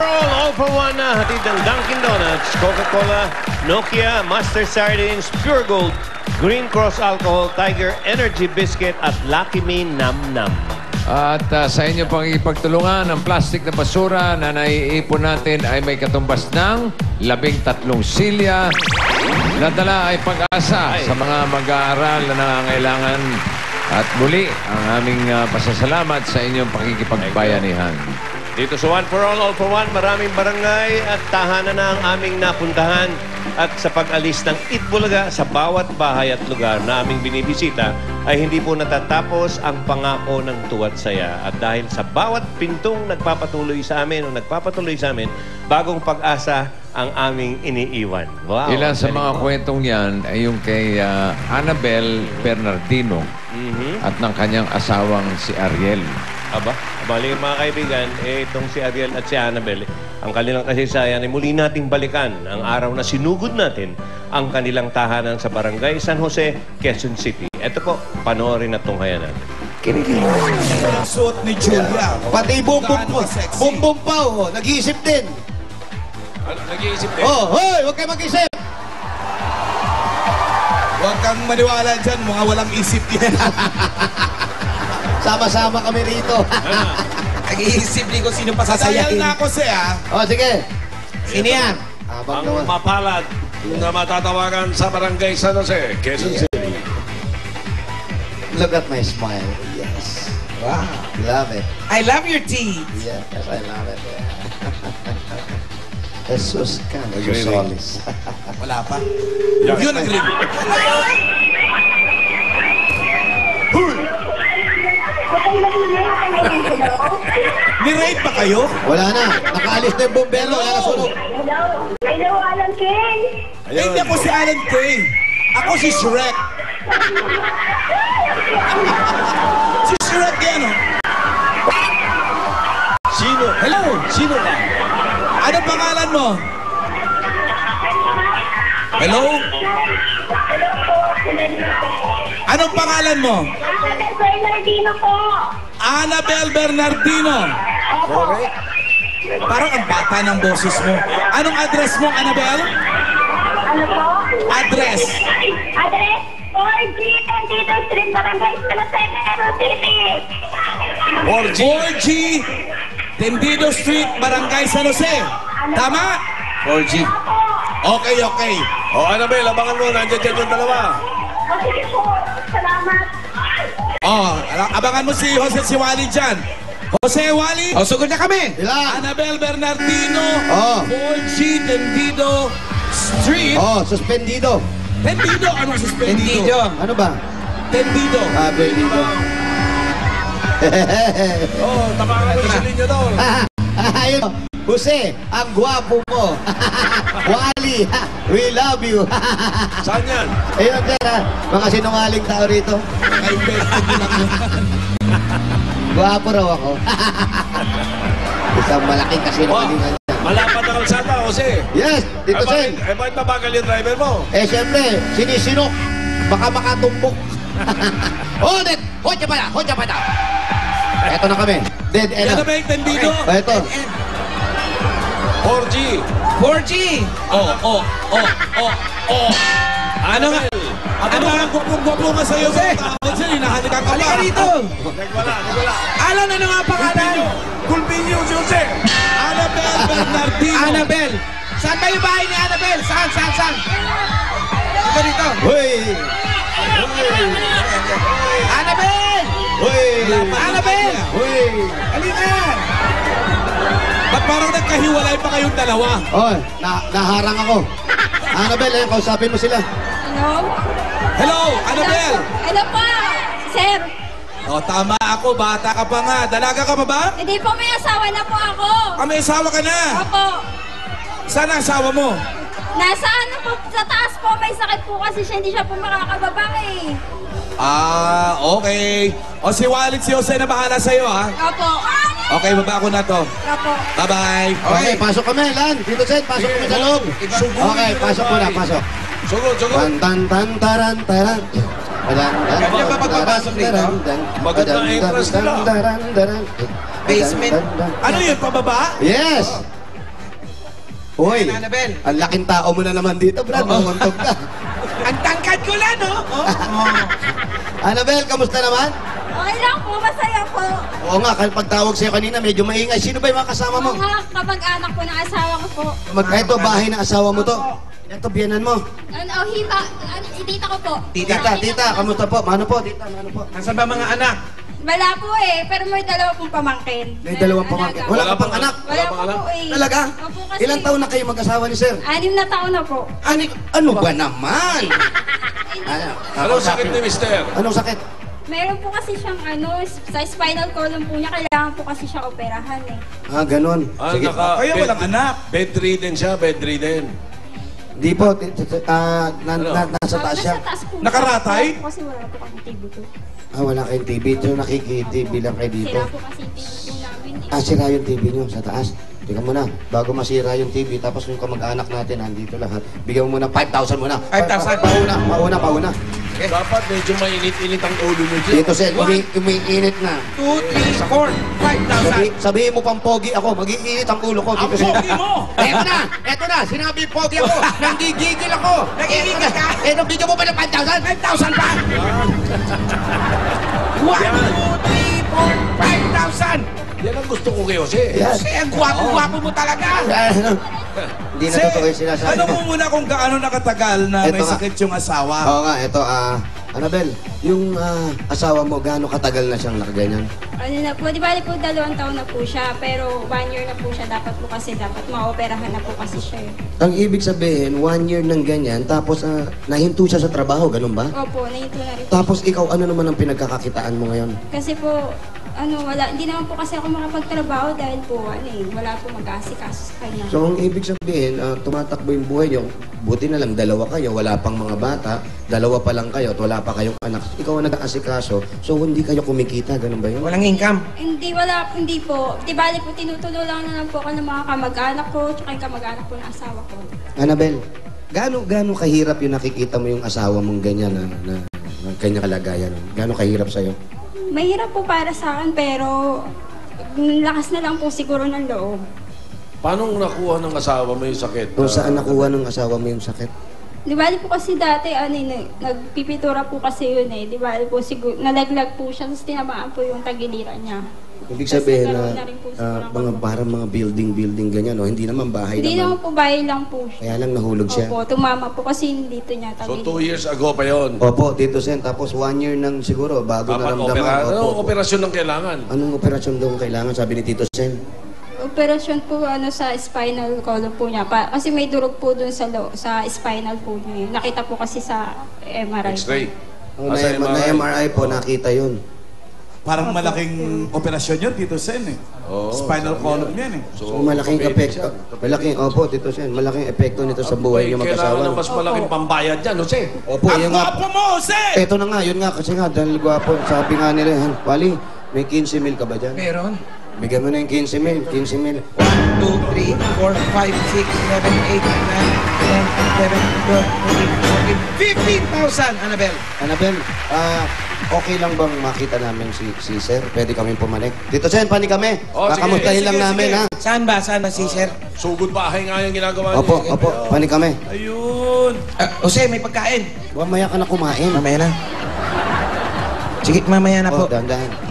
All for one na hatid ng Dunkin' Donuts, Coca-Cola, Nokia, Master Sardines, Pure Gold, Green Cross Alcohol, Tiger Energy Biscuit at Lucky Me Nam Nam. At sa inyong pangipagtulungan, ang plastic na basura na naiipon natin ay may katumbas ng 13 silya. Nadala ay pag-asa sa mga mag-aaral na nangangailangan. At muli, ang aming pasasalamat sa inyong pakikipagbayanihan. Dito sa One for All for One, maraming barangay at tahanan na ang aming napuntahan. At sa pag-alis ng Itbulaga sa bawat bahay at lugar na aming binibisita, ay hindi po natatapos ang pangako ng tuwat saya. At dahil sa bawat pintong nagpapatuloy sa amin bagong pag-asa ang aming iniiwan. Wow! Ilan sa mga kwentong yan ay yung kay Annabel Bernardino at ng kanyang asawang si Ariel. Aba, bali mga kaibigan, itong si Ariel at si Annabel, ang kanilang kasaysayan ay muli nating balikan ang araw na sinugod natin ang kanilang tahanan sa Barangay San Jose, Quezon City. Ito po, panoorin na tunghayan natin. Ang suot ni Julia. Pati bumbum pa, oh. Nag-iisip din. Nag-iisip din? Oh, hoy, huwag kayo mag-isip. Huwag kang maniwala dyan, mga walang isip yan. Sama-sama kami rito. Nag-iisip din kung sino pa sasayahin. Sasayal na ako siya. Oh, sige. Sino yan? Ang mapalad na matatawagan sa Barangay San Jose, Quezon City. Look at my smile. Yes. Wow. Love it. I love your teeth. Yes, I love it. Jesus ka. Jesus. Wala pa. Yun nag-ring. Ni-rape ba kayo? Wala na. Nakaalis na yung bumbero. Wala na sunog. Hello, Alan King. Hindi ako si Alan King. Ako si Shrek. Si Shrek yan, oh. Sino? Hello. Sino ka? Anong pangalan mo? Hello? Anong pangalan mo? Annabel Bernardino po. Annabel Bernardino. Opo. Parang ang bata ng boses mo. Anong address mo, Annabel? Ano po? Address. Address 4G, Tito Street, Barangay San Jose, Quezon City. 4G, Tendido Street, Barangay San Jose. Tama? 4G. Okay, okay. O, Annabel, abangan mo. Nandiyan dyan yung dalawa. O, sige po. Salamat. Oh, abangan mo si Jose si Wally dyan. Jose, Wally. Oh, sugod na kami. Ilan? Annabel Bernardino. Oh. 4G, Tendido Street. Oh, suspendido. Tendido? Anong suspendido? Ano ba? Tendido. Ah, bendido. Oh, tapakan mo yung linya doon. Ayun. Jose, ang gwapo mo. Wally, we love you. Saan yan? Ayun, sir, ha? Mga sinungaling tao rito. Ay, beto mo lang yan. Gwapo raw ako. Isang malaking kasinungalingan niya. Malapad na kalsada, Jose. Yes, Tito Sen. Bakit mabagal yung driver mo? Eh, siyempre, sinisinok. Baka makatumbok. Hold it! Hodya pa na! Hodya pa na! Eto na kami. Dead end. Yan na ba yung Tendido? Okay. Eto. 4G. 4G. Oh. Ano nga? Ano nga gwapo nga sa'yo? Jose, hinahalikan ka pa. Halika rito. Nagwala. Alan, ano nga pangalan? Gulpinyo, Jose. Annabel Bernardino. Annabel. Saan ba yung bahay ni Annabel? Saan? Ito dito. Hoy! Annabel! Hoy! Annabel! Hoy! Halika! Ba't parang nagkahiwalay pa kayong dalawa? Oh, naharang ako. Annabel, ayun, kausapin mo sila. Hello, Annabel! Ano po? Sir, O, tama ako. Bata ka pa nga. Dalaga ka pa ba? hindi po may asawa na po ako. May asawa ka na. Opo. Saan ang asawa mo? Nasa ano po, sa taas po, may sakit po kasi siya, hindi siya po makakababa eh. Ah, okay. O, si Walid, si Jose na bahala sa'yo, ha? Opo. Okay, baba ko na to. Opo. Bye-bye. Okay, pasok kami, Lan. Tito Sen, pasok kami sa loob. Okay, pasok muna, pasok. Sugod. Tan-tan-tan-taran-taran. Ganyan ba pagpapasok dito? Maganda ang entrance nila. Basement. Ano yun, pababa? Yes! Uy, Ayan, Annabel. ang laking tao mo na naman dito, Brad. Mamuntog ka. Ang tangkad ko lang, no? Annabel, kamusta naman? Okay lang po, masaya po. Oo nga, pagtawag sa'yo kanina, medyo maingay. Sino ba yung mga kasama mo? Mga kapag-anak po ng asawa ko po. Ito, bahay ng asawa mo to. Ito, biyanan mo. Tita ko po. Tita, kamusta po? Mano po, tita, mano po? Nasaan ba mga anak? Wala po eh, pero may dalawa pong pamangkin. May dalawang pamangkin. Wala ka pang anak? Wala po po eh. Talaga? Opo kasi. Ilang taon na kayo mag-asawa ni Sir? 6 na taon na po. Ano ba naman? Anong sakit ni Mister? Anong sakit? Meron po kasi siyang sa spinal column po niya, kailangan po kasi siya operahan eh. Ganun. Sige. Kaya walang anak. Bedridden siya, bedridden. Di po, nasa taas siya. Nasa taas po. Nakaratay? Kasi wala po kami TV ko. Wala kayong TV. Ito nakiki-TV lang kayo dito. Sira po kasi yung TV po namin eh. Sira yung TV nyo sa taas. Tingnan mo na, bago masira yung TV, tapos yung kamag-anak natin, andito lahat. Bigyan mo muna 5,000 muna. 5,000? Pauna. Dapat medyo mainit-init ang ulo mo dyan. Dito, Sir, umiinit na. 2, 3, 4, 5,000. Sabihin mo pang pogi ako, mag-iinit ang ulo ko. Ang Dito, Sir. pogi mo! Eto na, sinabi pogi ako. Nanggigigil ako. Nagigigil ka? Eto, bigyan mo pa ng 5,000? 5,000 pa! 1, 2, 3, 4, 5,000! Yan ang gusto ko kay Jose. Yan. Kasi ang gwapo-gwapo mo talaga! Hindi na totoo yung sinasabi. Ano mo muna kung gaano nakatagal na may Ito nga. sakit yung asawa? Oo nga, ito, Annabel, yung asawa mo, gaano katagal na siyang nakaganyan? Ano na po, di ba po 2 taon na po siya, pero 1 year na po siya, dapat maoperahan na po kasi siya eh. Ang ibig sabihin, 1 year ng ganyan, tapos nahinto siya sa trabaho, ganun ba? Opo, nahinto na rin. Tapos ikaw, ano naman ang pinagkakakitaan mo ngayon? Kasi po, hindi naman po kasi ako makapagtrabaho dahil po, wala po mag-aasikaso sa kanya. So, ang ibig sabihin, tumatakbo yung buhay niyo. Buti na lang, 2 kayo, wala pang mga bata, 2 pa lang kayo at wala pa kayong anak. Ikaw ang nag-aasikaso, so hindi kayo kumikita, ganun ba yun? Walang income. Hindi po. Di bali po, tinutulo lang na lang po ako ng mga kamag-anak ko, tsaka yung kamag-anak po ng asawa ko. Annabel, gaano kahirap yung nakikita mo yung asawa mong ganyan na kanyang kalagayan? Gaano kahirap sa'yo? Mahirap po para sa akin, pero lakas na lang po siguro ng loob. Paano nakuha ng asawa mo yung sakit? Kung saan nakuha ng asawa mo yung sakit? Di bali po kasi dati, nagpipitura po kasi yun eh. Di bali po, siguro, nalaglag po siya, tapos tinamaan po yung tagiliran niya. Ibig sabihin Tapos na nagkaroon na rin po siguro ng parang mga building ganyan, no? Hindi naman bahay Hindi naman naman. po, bahay lang po siya. Kaya lang nahulog siya. Opo, tumama po kasi dito niya So, tagiliran. 2 years ago pa yon. Opo, Tito Sen. Tapos 1 year nang siguro, bago Dapat naramdaman. Anong operasyon ang kailangan? Anong operasyon daw ang kailangan, sabi ni Tito Sen? Operasyon po sa spinal column po niya. Kasi may durog po dun sa spinal po niya. Nakita po kasi sa MRI. X-ray. Na MRI po, nakita yun. Parang malaking operasyon yun, Tito Sen eh. Spinal column yan eh. So, malaking epekto. Opo, Tito Sen, malaking epekto nito sa buhay niyo Kailangan ng mag-asawa. mas malaking pambayad dyan, Jose. Opo, Ang yun nga. gwapo mo, Jose! Ito na nga, yun nga, kasi nga, dahil gwapo, sabi nga nila, Wally, may 15 mil ka ba dyan? Meron. Bigyan mo na yung 15 mil, 15 mil. 1, 2, 3, 4, 5, 6, 7, 8, 9, 10, 11, 12, 13, 14, 15,000, Annabel. Annabel, okay lang bang makita namin si Sir? Pwede kami pumanik? Dito, Sen, pani kami. Sige. Kamustahin lang Sige, namin, sige. ha? Saan ba, si Sir? Sugod bahay nga yung ginagawa niya. Opo, pani kami. Ayun. Jose, may pagkain. Huwag maya ka na kumain. Mamaya na. Sige, mamaya na po. Dahan-dahan.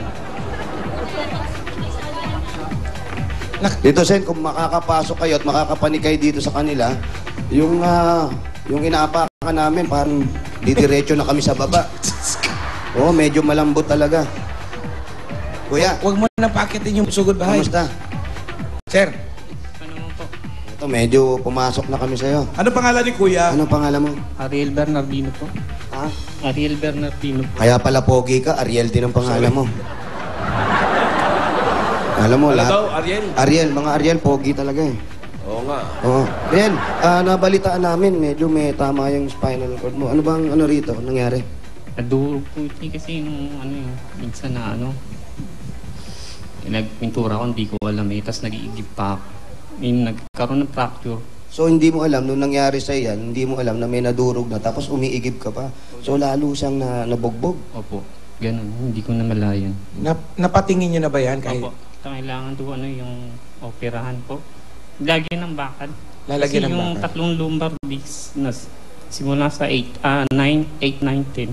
Dito, Sen, kung makakapasok kayo at makakapanik kayo dito sa kanila, yung inaapakan namin, parang didiretso na kami sa baba. Oo, medyo malambot talaga. Kuya, Huwag mo na pakitin yung sugod bahay. kamusta? Sir, Ito, medyo pumasok na kami sa'yo. Ano pangalan ni Kuya? Anong pangalan mo? Ariel Bernardino po. Ha? Ariel Bernardino po. Kaya pala pogi ka, Ariel din ang pangalan mo. Alam mo, Ano lahat. daw, Ariel? Ariel, mga Ariel, pogi talaga eh. Oo nga. Oo. Ariel, nabalitaan namin, medyo may tama yung spinal cord mo. Ano bang rito? Nangyari? Nadurog po ito kasi yung minsan na nagpintura ko, hindi ko alam eh. Tapos nag-iigib pa ako. Nagkaroon ng fracture. So hindi mo alam, nung nangyari sa yan, hindi mo alam na may nadurog na, tapos umiigib ka pa. So lalo siyang nabugbog. Opo. Ganun, hindi ko na malayan. napatingin nyo na ba yan? Kahit... Opo. Kailangan doon yung operahan po. Lagi ng bakad. Kasi Lalagyan ng yung bakal. tatlong lumbar disc na simula sa 8, 9, 10,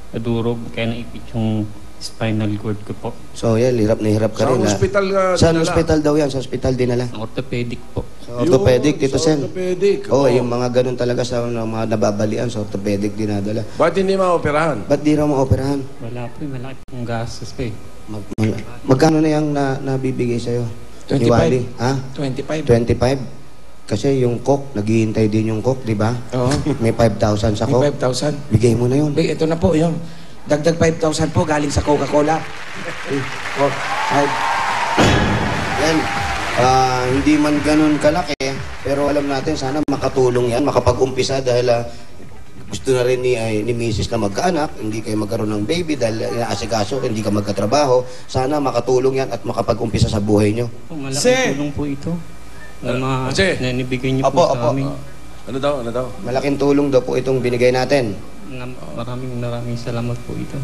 nadurog kaya naipit yung spinal cord ko po. So, yan, hirap na hirap ka Sa rin. hospital Sa dinala? hospital daw yan, sa hospital dinala. Orthopedic po. Sa orthopedic, Tito Sa Sen. orthopedic. Oo, yung mga ganun talaga sa mga nababalian, sa orthopedic dinadala. Ba't hindi maoperahan? Ba't di raw maoperahan? Wala po, malaki pong gastos po eh. Magkano na yung nabibigay sa'yo? 25. Ni Wally? Ha? 25. 25? Kasi yung coke, naghihintay din yung coke, di ba? Oo. May 5,000 sa May coke. 5,000. Bigay mo na yun. Big, ito na po yung dagdag 5,000 po galing sa Coca-Cola. 4, 5. Yan. Hindi man ganun kalaki, pero alam natin, sana makatulong yan, makapag-umpisa dahil gusto na rin ni Mrs. na magkaanak, hindi kayo magkaroon ng baby dahil inaasikaso, hindi ka magkatrabaho. Sana makatulong yan at makapag-umpisa sa buhay nyo. Oh, malaking tulong po ito. Kasi- Nanibigay niyo Opo, po sa opo. amin. Ano daw? Malaking tulong daw po itong binigay natin. Maraming salamat po ito.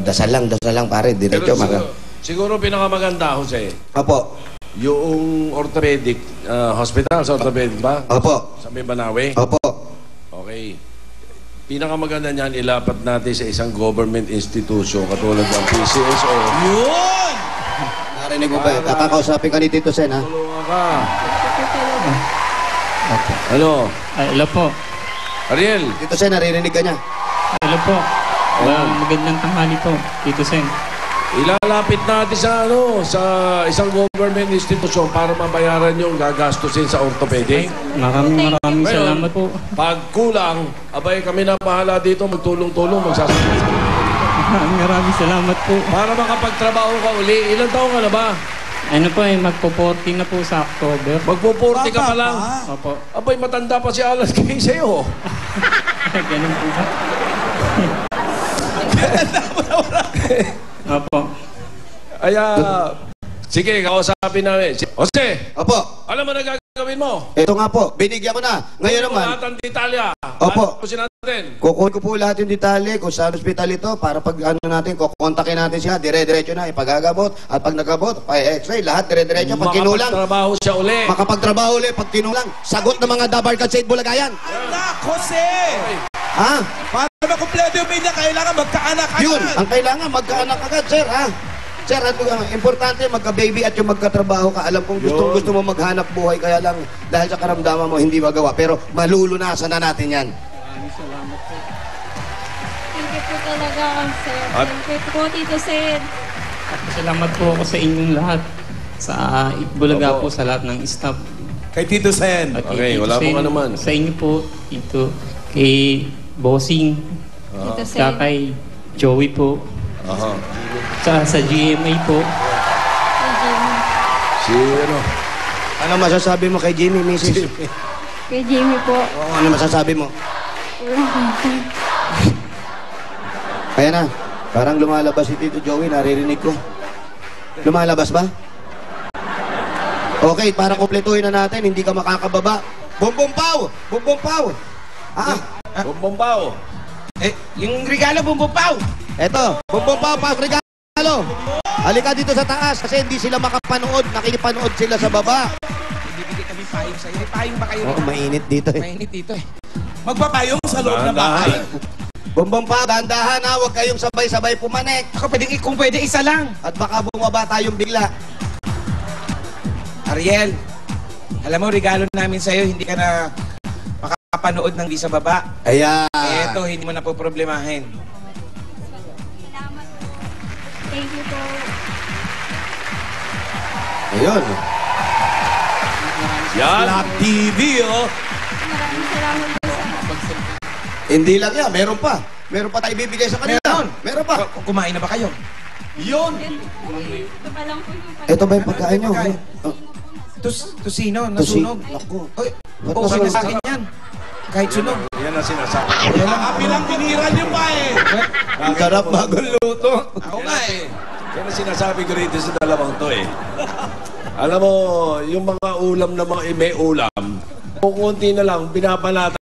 Dasal lang pare, diretso. Siguro pinakamaganda, Jose, Opo, yung orthopedic hospital sa orthopedic ba? opo, Sa may Banawe? opo. Okay. Pinakamaganda niyan, ilapat natin sa isang government institution katulad ng PCSO. Yun! Narinig mo ba? Kakakausapin ka ni Tito Sen, ha? Tulungan ka. Ano? Hello po. Ariel, Tito Sen, naririnig ka niya. Hello po. Magandang tanghali po, Tito Sen. ilalapit natin sa isang government institution para mabayaran yung gagastusin sa orthopedic. Maraming Ngayon, salamat po. Pag kulang, abay kami na bahala dito, magtulong-tulong, magsasabi. Maraming salamat po. Para makapagtrabaho ka uli, ilang taon ka na ba? Ano po eh, magpo-40 na po sa October. Magpo-40 ka pa lang. Opo. Abay, matanda pa si Alan kay sa'yo. Ganun po ba? Opo. Sige, kausapin namin. Jose, Opo, alam mo na gagawin mo? ito nga po, binigyan ko na. Ngayon naman, Lahat ng detalya. Opo. Tapusin natin. kukunin ko po lahat yung detalye kung saan hospital ito para pag ano natin, kukontakin natin siya, dire-diretso na, ipagagamot. At pag nagabot, pa-x-ray, lahat dire-diretso. Pag kinulang, Makapagtrabaho siya uli. makapagtrabaho ulit. Pag kinulang, sagot ng mga Dabarkad sa Bulacayan. Anak, Jose! Ha? Para makumpleto yung pamilya, kailangan magkaanak agad. Yun, ang kailangan, magkaanak agad, sir, ha? Sir, importante magka-baby at yung magkatrabaho ka. Alam kong gusto mo maghanap buhay, kaya lang dahil sa karamdaman mo, hindi magawa. Pero malulunasan na natin yan. Thank you po talaga, sir. Thank you po, Tito Sen. Salamat po ako sa inyong lahat. Sa Itbulaga po, sa lahat ng staff. Kay Tito Sen. At Okay, Tito wala Sen, pong anuman. Sa inyo po, Tito. Kay Bossing. Tito Sen. Saka kay Joey po. Aha. Sa GMA po. Si ano? Ano masasabi mo kay Jimmy, Mrs.? Kay Jimmy po. Oo, ano masasabi mo? Kaya na, parang lumalabas si Tito Joey, naririnig ko. Lumalabas ba? Okay, para kumpletuhin na natin, hindi ka makakababa. Bumbumpaw! Bumbumpaw! Bumbombaw. Yung regalo, bumbupaw! Eto, bumbumpaw pa, regalo! Halika dito sa taas kasi hindi sila makapanood, nakikipanood sila sa baba. Bibigay kami payong sa'yo. May payong ba kayo? Oo, mainit dito eh. Mainit dito eh. Magpapayong sa loob ng bahay. Bumbumpaw, dahan-dahan ha, huwag kayong sabay-sabay pumanek. Ako, kung pwede, isa lang. At baka bumaba tayong bigla. Ariel, alam mo, regalo namin sa'yo, hindi ka na makapanood ng di sa baba. Ayan. Eto, hindi mo na po problemahin. Salamat po. Thank you po. Ayun. Yan. Lab TV, oh. Maraming salamat po sa Hindi lang yan, meron pa. Meron pa tayo ibibigay sa kanila. Meron pa. Kumain na ba kayo? Yun. Ito pa lang po yung Ito ba yung pagkain nyo? Pagkain. Oh, Tusino, nasunog. Naku. Oy, okay na sa akin yan. Kahit sunog. Yan ang sinasabi. Happy lang binira niyo pa eh. Ang sarap bagong luto. Ako nga eh. Yan ang sinasabi ko rito sa dalawang to eh. Alam mo, yung mga ulam na mga may ulam, kung konti na lang, pinapalata